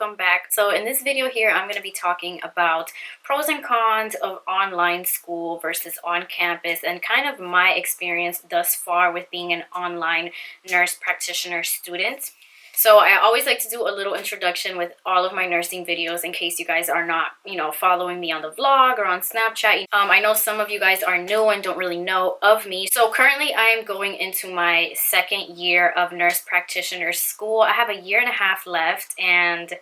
welcome back. So in this video here, I'm going to be talking about pros and cons of online school versus on campus and kind of my experience thus far with being an online nurse practitioner student. So I always like to do a little introduction with all of my nursing videos in case you guys are not, following me on the vlog or on Snapchat. I know some of you guys are new and don't really know of me. So currently I am going into my second year of nurse practitioner school. I have a year and a half left, and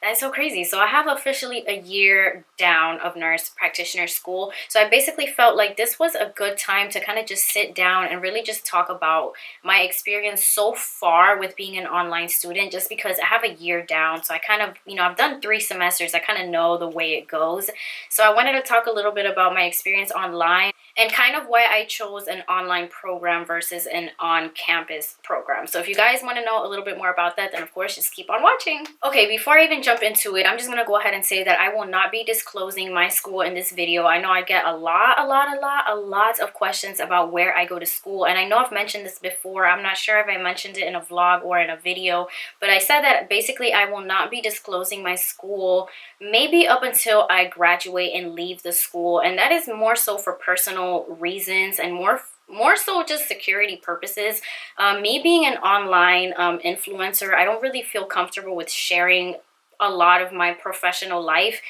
that's so crazy. So I have officially a year down of nurse practitioner school. So I basically felt like this was a good time to kind of just sit down and really just talk about my experience so far with being an online student, just because I have a year down. So I kind of, I've done 3 semesters. I kind of know the way it goes. So I wanted to talk a little bit about my experience online and kind of why I chose an online program versus an on-campus program. So if you guys want to know a little bit more about that, then of course just keep on watching. Okay, before I even jump into it, I'm just going to go ahead and say that I will not be disclosing my school in this video. I know I get a lot of questions about where I go to school, and I know I've mentioned this before. I'm not sure if I mentioned it in a vlog or in a video, but I said that basically I will not be disclosing my school maybe up until I graduate and leave the school, and that is more so for personal reasons and more so just security purposes. Me being an online influencer, I don't really feel comfortable with sharing a lot of my professional life,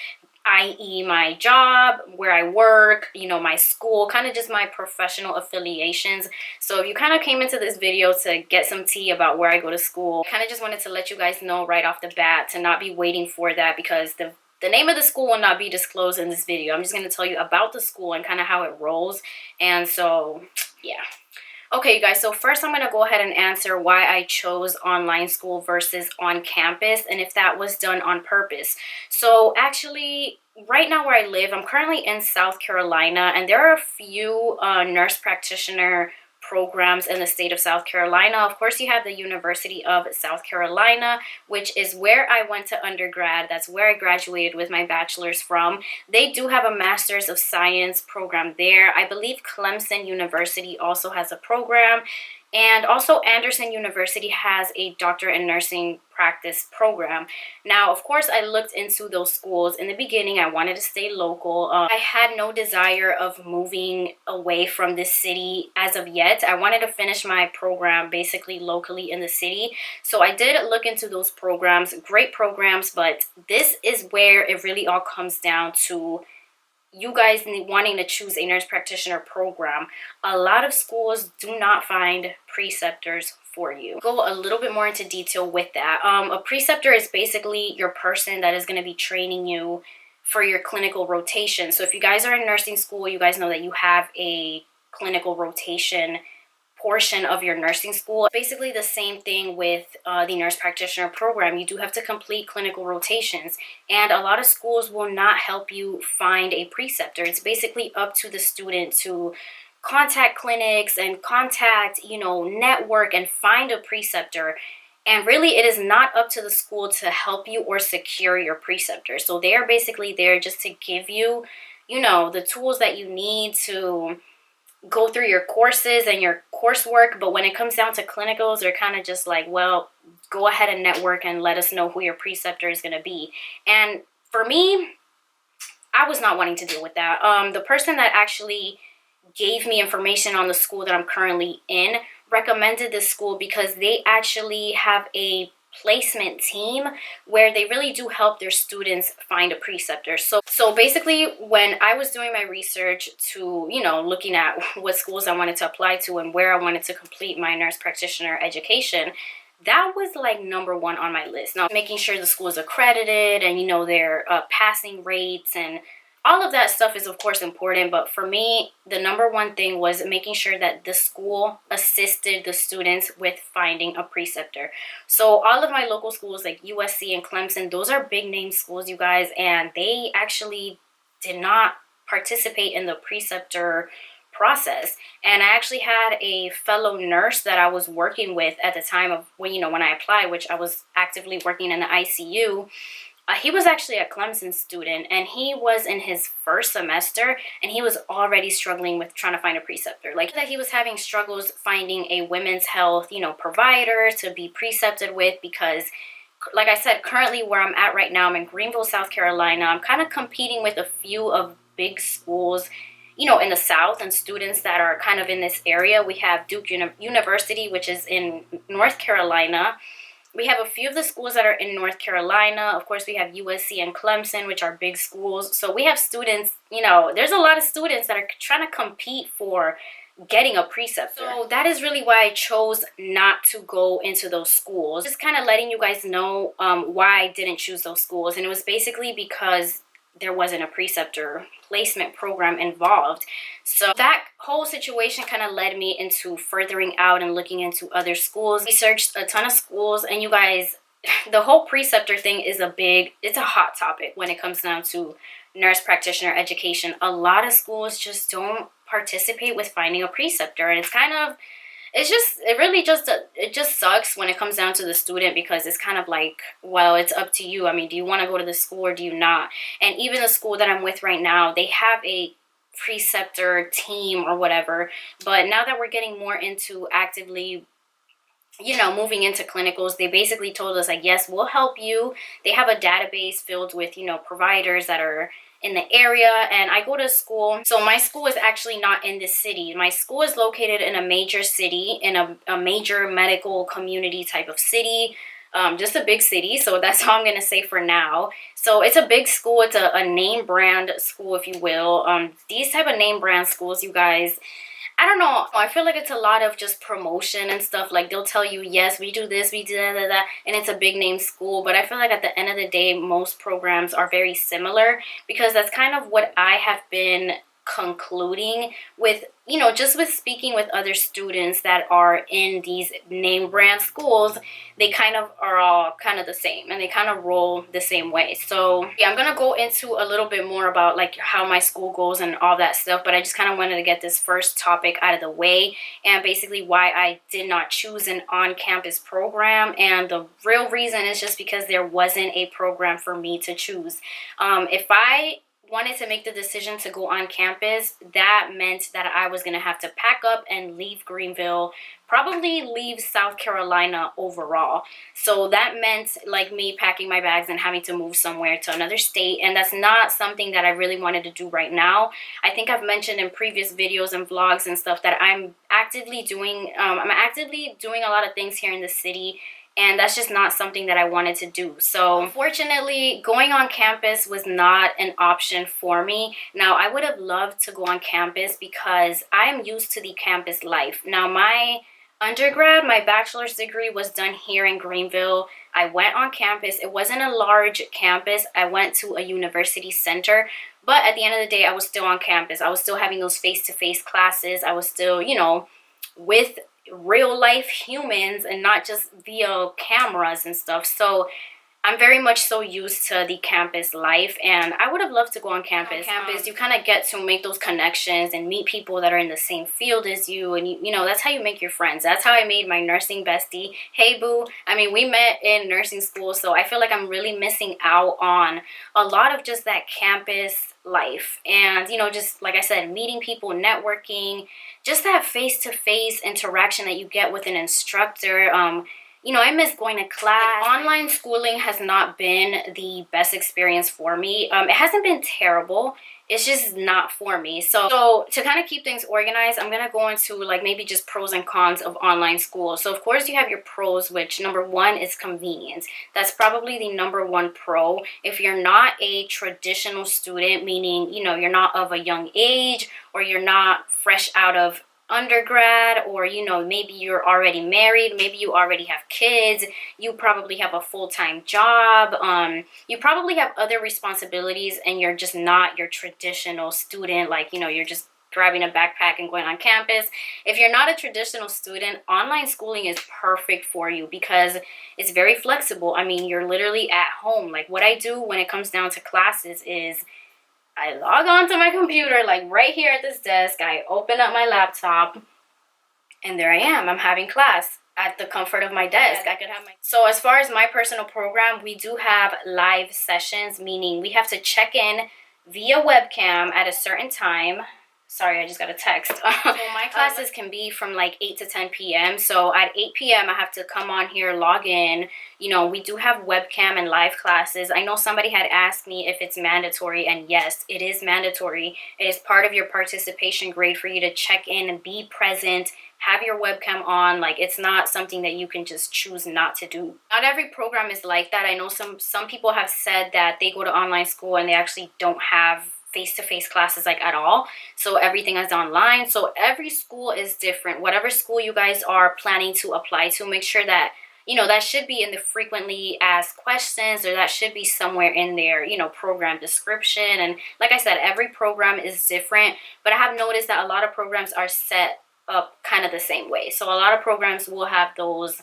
i.e. my job, where I work, my school, kind of just my professional affiliations. So if you kind of came into this video to get some tea about where I go to school, I kind of just wanted to let you guys know right off the bat to not be waiting for that, because the name of the school will not be disclosed in this video. I'm just going to tell you about the school and kind of how it rolls. And so, yeah. Okay, you guys, so first I'm going to go ahead and answer why I chose online school versus on campus and if that was done on purpose. So actually, right now where I live, I'm currently in South Carolina, and there are a few nurse practitioner programs in the state of South Carolina. Of course, you have the University of South Carolina, which is where I went to undergrad. That's where I graduated with my bachelor's from. They do have a Master's of Science program there. I believe Clemson University also has a program. And also Anderson University has a doctor in nursing practice program. Now, of course, I looked into those schools. In the beginning, I wanted to stay local. I had no desire of moving away from this city as of yet. I wanted to finish my program basically locally in the city. So I did look into those programs, great programs, but this is where it really all comes down to you guys wanting to choose a nurse practitioner program. A lot of schools do not find preceptors for you. Go a little bit more into detail with that. A preceptor is basically your person that is going to be training you for your clinical rotation. So if you guys are in nursing school, you guys know that you have a clinical rotation portion of your nursing school. Basically the same thing with the nurse practitioner program. You do have to complete clinical rotations, and a lot of schools will not help you find a preceptor. It's basically up to the student to contact clinics and contact, network and find a preceptor. And really, it is not up to the school to help you or secure your preceptor. So they are basically there just to give you, the tools that you need to go through your courses and your coursework. But when it comes down to clinicals, they're kind of just like, well, go ahead and network and let us know who your preceptor is going to be. And for me, I was not wanting to deal with that. The person that actually gave me information on the school that I'm currently in recommended this school because they actually have a placement team where they really do help their students find a preceptor. So basically, when I was doing my research to, looking at what schools I wanted to apply to and where I wanted to complete my nurse practitioner education, that was like number 1 on my list. Now, making sure the school is accredited and, their passing rates and all of that stuff is of course important, but for me, the number 1 thing was making sure that the school assisted the students with finding a preceptor. So all of my local schools like USC and Clemson, those are big name schools, you guys, and they actually did not participate in the preceptor process. And I actually had a fellow nurse that I was working with at the time of when I applied, which I was actively working in the ICU. He was actually a Clemson student, and he was in his first semester, and he was already struggling with trying to find a preceptor. Like that, he was having struggles finding a women's health, provider to be precepted with, because like I said, currently where I'm at right now, I'm in Greenville, South Carolina. I'm kind of competing with a few of big schools, you know, in the South, and students that are kind of in this area. We have Duke University, which is in North Carolina. We have a few of the schools that are in North Carolina. Of course, we have USC and Clemson, which are big schools. So we have students, you know, there's a lot of students that are trying to compete for getting a preceptor. So that is really why I chose not to go into those schools. Just kind of letting you guys know why I didn't choose those schools. And it was basically because there wasn't a preceptor placement program involved. So that whole situation kind of led me into furthering out and looking into other schools. We searched a ton of schools, and you guys, the whole preceptor thing is it's a hot topic when it comes down to nurse practitioner education. A lot of schools just don't participate with finding a preceptor, and it just sucks when it comes down to the student, because it's kind of like, well, it's up to you. I mean, do you want to go to the school or do you not? And even the school that I'm with right now, they have a preceptor team or whatever, but now that we're getting more into actively, you know, moving into clinicals, they basically told us, like, yes, we'll help you. They have a database filled with, you know, providers that are in the area. And I go to school, so my school is actually not in this city. My school is located in a major city, in a major medical community type of city, just a big city. So that's all I'm gonna say for now. So it's a big school. It's a name brand school, if you will. These type of name brand schools, you guys, I don't know. I feel like it's a lot of just promotion and stuff. Like, they'll tell you, yes, we do this, we do that, and it's a big name school. But I feel like at the end of the day, most programs are very similar, because that's kind of what I have been concluding with, you know, just with speaking with other students that are in these name brand schools. They kind of are all kind of the same, and they kind of roll the same way. So yeah, I'm gonna go into a little bit more about like how my school goes and all that stuff, but I just kind of wanted to get this first topic out of the way, and basically why I did not choose an on-campus program. And the real reason is just because there wasn't a program for me to choose. If I wanted to make the decision to go on campus, that meant that I was going to have to pack up and leave Greenville, probably leave South Carolina overall. So that meant like me packing my bags and having to move somewhere to another state, and that's not something that I really wanted to do right now. I think I've mentioned in previous videos and vlogs and stuff that I'm actively doing a lot of things here in the city, and that's just not something that I wanted to do. So unfortunately, going on campus was not an option for me. Now, I would have loved to go on campus because I'm used to the campus life. Now, my undergrad, my bachelor's degree was done here in Greenville. I went on campus. It wasn't a large campus. I went to a university center, but at the end of the day, I was still on campus. I was still having those face-to-face classes. I was still, you know, with real life humans and not just via cameras and stuff. So I'm very much so used to the campus life, and I would have loved to go on campus. You kind of get to make those connections and meet people that are in the same field as you, and you know, that's how you make your friends. That's how I made my nursing bestie. Hey boo, I mean, we met in nursing school, so I feel like I'm really missing out on a lot of just that campus life. And you know, just like I said, meeting people, networking, just that face-to-face interaction that you get with an instructor. You know, I miss going to class. Like, online schooling has not been the best experience for me. It hasn't been terrible. It's just not for me. So to kind of keep things organized, I'm going to go into like maybe just pros and cons of online school. So of course you have your pros, which number one is convenience. That's probably the number one pro. If you're not a traditional student, meaning, you know, you're not of a young age, or you're not fresh out of undergrad, or you know, maybe you're already married, maybe you already have kids, you probably have a full-time job, you probably have other responsibilities, and you're just not your traditional student, like, you know, you're just grabbing a backpack and going on campus. If you're not a traditional student, online schooling is perfect for you because it's very flexible. I mean, you're literally at home. Like, what I do when it comes down to classes is I log on to my computer, like right here at this desk. I open up my laptop, and there I am. I'm having class at the comfort of my desk. So as far as my personal program, we do have live sessions, meaning we have to check in via webcam at a certain time. Sorry, I just got a text. So my classes can be from like 8 to 10 p.m. So at 8 p.m. I have to come on here, log in. You know, we do have webcam and live classes. I know somebody had asked me if it's mandatory, and yes, it is mandatory. It is part of your participation grade for you to check in and be present, have your webcam on. Like, it's not something that you can just choose not to do. Not every program is like that. I know some people have said that they go to online school and they actually don't have face-to-face classes like at all, so everything is online. So every school is different. Whatever school you guys are planning to apply to, make sure that, you know, that should be in the frequently asked questions, or that should be somewhere in their, you know, program description. And like I said, every program is different, but I have noticed that a lot of programs are set up kind of the same way. So a lot of programs will have those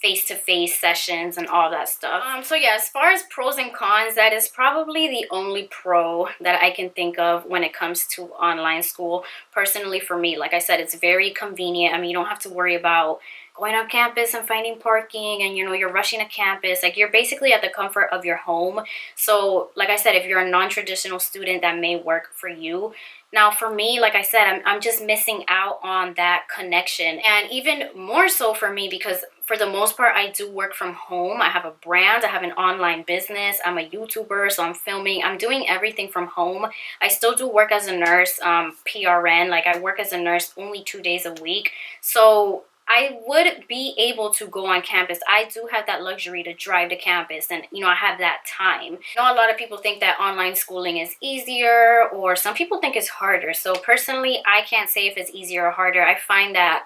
face-to-face sessions and all that stuff. So yeah, as far as pros and cons, that is probably the only pro that I can think of when it comes to online school. Personally, for me, like I said, it's very convenient. I mean, you don't have to worry about going on campus and finding parking, and, you know, you're rushing to campus. Like, you're basically at the comfort of your home. So like I said, if you're a non-traditional student, that may work for you. Now, for me, like I said, I'm just missing out on that connection. And even more so for me, because for the most part, I do work from home. I have a brand. I have an online business. I'm a YouTuber, so I'm filming. I'm doing everything from home. I still do work as a nurse, PRN. Like, I work as a nurse only 2 days a week. So I would be able to go on campus. I do have that luxury to drive to campus, and, you know, I have that time. I know a lot of people think that online schooling is easier, or some people think it's harder. So personally, I can't say if it's easier or harder. I find that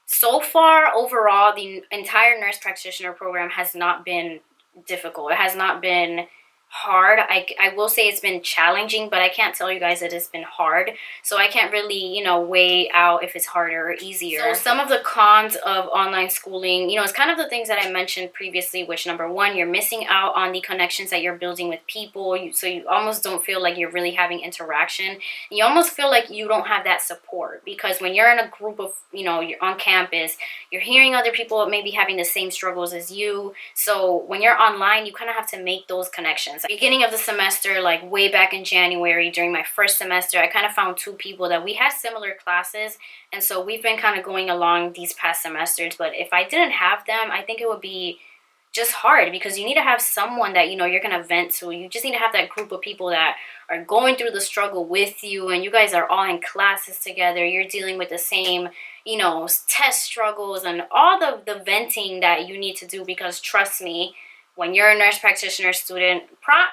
so far, overall, the entire nurse practitioner program has not been difficult. It has not been hard. I will say it's been challenging, but I can't tell you guys that it's been hard. So I can't really, you know, weigh out if it's harder or easier. So some of the cons of online schooling, you know, it's kind of the things that I mentioned previously, which, number one, you're missing out on the connections that you're building with people. So you almost don't feel like you're really having interaction. You almost feel like you don't have that support, because when you're in a group of, you know, you're on campus, you're hearing other people maybe having the same struggles as you. So when you're online, you kind of have to make those connections. Beginning of the semester, like way back in January, during my first semester, I kind of found 2 people that we had similar classes, and so we've been kind of going along these past semesters. But if I didn't have them, I think it would be just hard, because you need to have someone that, you know, you're going to vent to. You just need to have that group of people that are going through the struggle with you, and you guys are all in classes together. You're dealing with the same, you know, test struggles and all the venting that you need to do, because trust me, when you're a nurse practitioner student,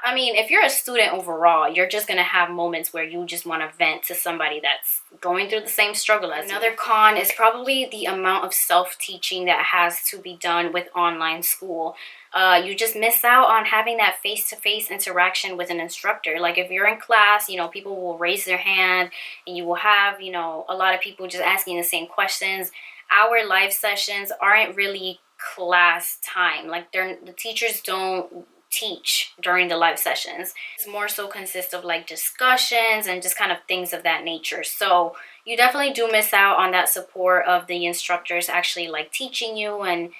I mean, if you're a student overall, you're just going to have moments where you just want to vent to somebody that's going through the same struggle as you. Another con is probably the amount of self-teaching that has to be done with online school. You just miss out on having that face-to-face interaction with an instructor. Like, if you're in class, you know, people will raise their hand, and you will have, you know, a lot of people just asking the same questions. Our live sessions aren't really class time. Like, the teachers don't teach during the live sessions. It's more so consists of like discussions and just kind of things of that nature. So you definitely do miss out on that support of the instructors actually like teaching you. And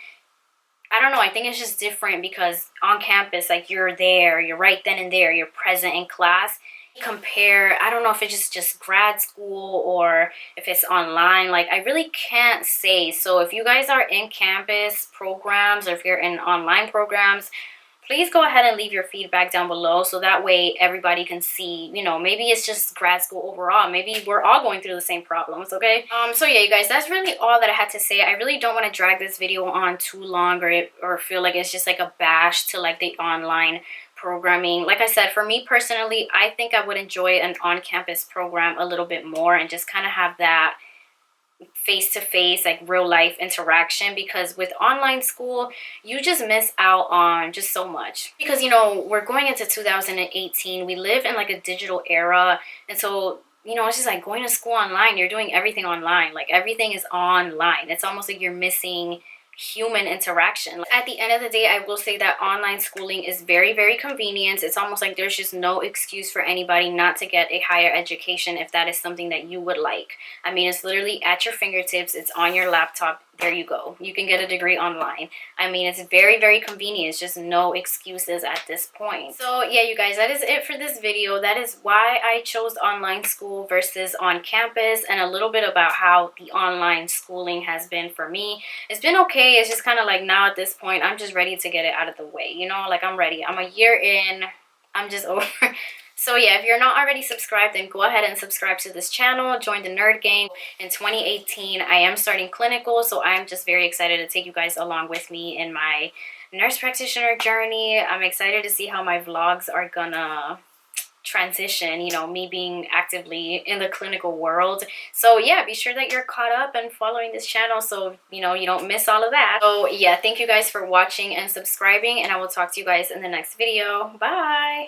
I don't know, I think it's just different, because on campus, like, you're there, you're right then and there, you're present in class. Compare, I don't know if it's just grad school or if it's online. Like, I really can't say. So if you guys are in campus programs, or if you're in online programs, please go ahead and leave your feedback down below, so that way everybody can see, you know, maybe it's just grad school overall. Maybe we're all going through the same problems, okay? So yeah, you guys, that's really all that I had to say. I really don't want to drag this video on too long, or feel like it's just like a bash to like the online programming. Like I said, for me personally, I think I would enjoy an on-campus program a little bit more, and just kind of have that face-to-face, like, real life interaction, because with online school you just miss out on just so much. Because, you know, we're going into 2018, we live in like a digital era, and so, you know, it's just like going to school online. You're doing everything online. Like, everything is online. It's almost like you're missing human interaction. At the end of the day, I will say that online schooling is very, very convenient. It's almost like there's just no excuse for anybody not to get a higher education if that is something that you would like. I mean, it's literally at your fingertips. It's on your laptop. there you go. You can get a degree online. I mean, it's very, very convenient. It's just no excuses at this point. So yeah, you guys, that is it for this video. That is why I chose online school versus on campus, and a little bit about how the online schooling has been for me. It's been okay. It's just kind of like now at this point, I'm just ready to get it out of the way. You know, like I'm ready. I'm a year in. I'm just over. So yeah, if you're not already subscribed, then go ahead and subscribe to this channel. Join the nerd gang. In 2018, I am starting clinical, so I'm just very excited to take you guys along with me in my nurse practitioner journey. I'm excited to see how my vlogs are gonna transition, you know, me being actively in the clinical world. So yeah, be sure that you're caught up and following this channel so you know you don't miss all of that. So yeah, thank you guys for watching and subscribing, and I will talk to you guys in the next video. Bye.